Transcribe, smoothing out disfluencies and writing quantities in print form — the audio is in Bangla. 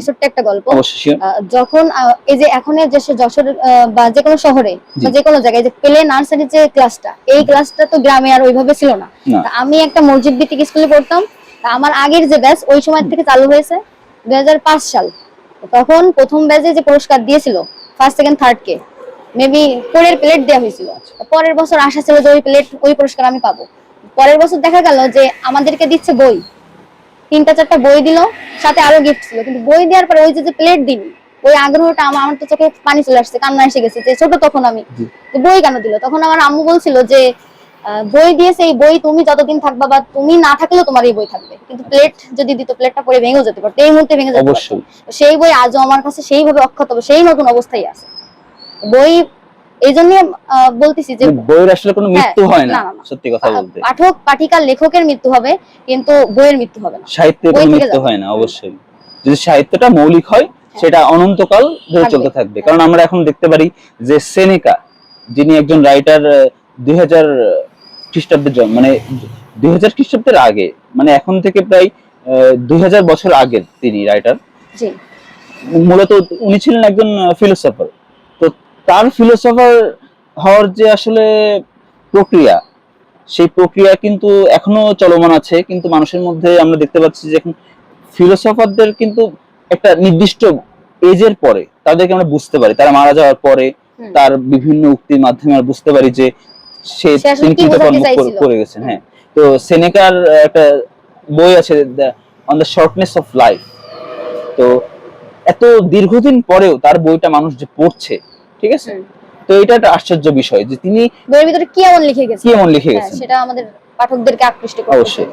ছোট্ট একটা গল্প। অবশ্যই। যখন এই যে এখন যে যশোর বা যে কোনো শহরে বা যে কোনো জায়গায় যে প্লে নার্সারি যে ক্লাসটা, এই ক্লাসটা তো গ্রামে আর ওইভাবে ছিল না। আমি একটা মসজিদ ভিত্তিক স্কুলে পড়তাম। আমার আগের যে ব্যাচ ওই সময় থেকে চালু হয়েছে 2005 সাল। তখন প্রথম ব্যাচে যে পুরস্কার দিয়েছিল ফার্স্ট সেকেন্ড থার্ড কে মেবি কোরের প্লেট দেওয়া হয়েছিল। পরের বছর আশা ছিল যে ওই প্লেট ওই পুরস্কার আমি পাবো। পরের বছর দেখা গেল যে আমাদেরকে দিচ্ছে বই, 3-4টা বই দিল, সাথে আরো গিফট ছিল। কিন্তু বই দেওয়ার পরে ওই যে প্লেট দিন, ওই আগ্রহটা আমার তো চোখে পানি চলে আসছে, কান্না এসে গেছে যে ছোট তখন আমি, বই কেন দিল? তখন আমার আম্মু বলছিল যে বই দিয়েছে, এই বই তুমি যতদিন থাকবা বা তুমি না থাকলেও তোমার এই বই থাকবে, কিন্তু প্লেট যদি দিত প্লেটটা পরে ভেঙেও যেতে পারতো, এই মুহূর্তে ভেঙে যেতে পারতো। সেই বই আজও আমার কাছে সেইভাবে অক্ষত, সেই নতুন অবস্থায় আছে। বই এই জন্য বলতেছি যে বইয়ের আসলে কোনো মৃত্যু হয় না, সত্যি কথা বলতে। পাঠক পাঠিকার লেখকের মৃত্যু হবে, কিন্তু বইয়ের মৃত্যু হবে না, সাহিত্যের কোনো মৃত্যু হয় না। অবশ্যই যদি সাহিত্যটা মৌলিক হয় সেটা অনন্তকাল ধরে চলতে থাকবে। কারণ আমরা এখন দেখতে পারি যে সেনেকা, যিনি একজন রাইটার, 2000 খ্রিস্টাব্দের জন্ম, মানে 2000 খ্রিস্টাব্দের আগে, মানে এখন থেকে প্রায় 2000 বছর আগের তিনি রাইটার। মূলত উনি ছিলেন একজন ফিলোসফার। তো তার ফিলোসফার হওয়ার যে আসলে প্রক্রিয়া, সেই প্রক্রিয়া কিন্তু এখনো চলমান আছে। কিন্তু মানুষের মধ্যে আমরা দেখতে পাচ্ছি যে এখন ফিলোসফারদের কিন্তু একটা নির্দিষ্ট এজের পরে তাদেরকে আমরা বুঝতে পারি, তারা মারা যাওয়ার পরে তার বিভিন্ন উক্তির মাধ্যমে আমরা বুঝতে পারি যে তিনি কি কর্ম করে গেছেন। হ্যাঁ, তো সেনেকার একটা বই আছে on the shortness of life. তো এত দীর্ঘদিন পরেও তার বইটা মানুষ যে পড়ছে, ঠিক আছে, তো এটা একটা আশ্চর্য বিষয় যে তিনি বইয়ের ভিতরে কি এমন লিখে গেছেন সেটা আমাদের পাঠকদেরকে আকৃষ্ট করছে। অবশ্যই।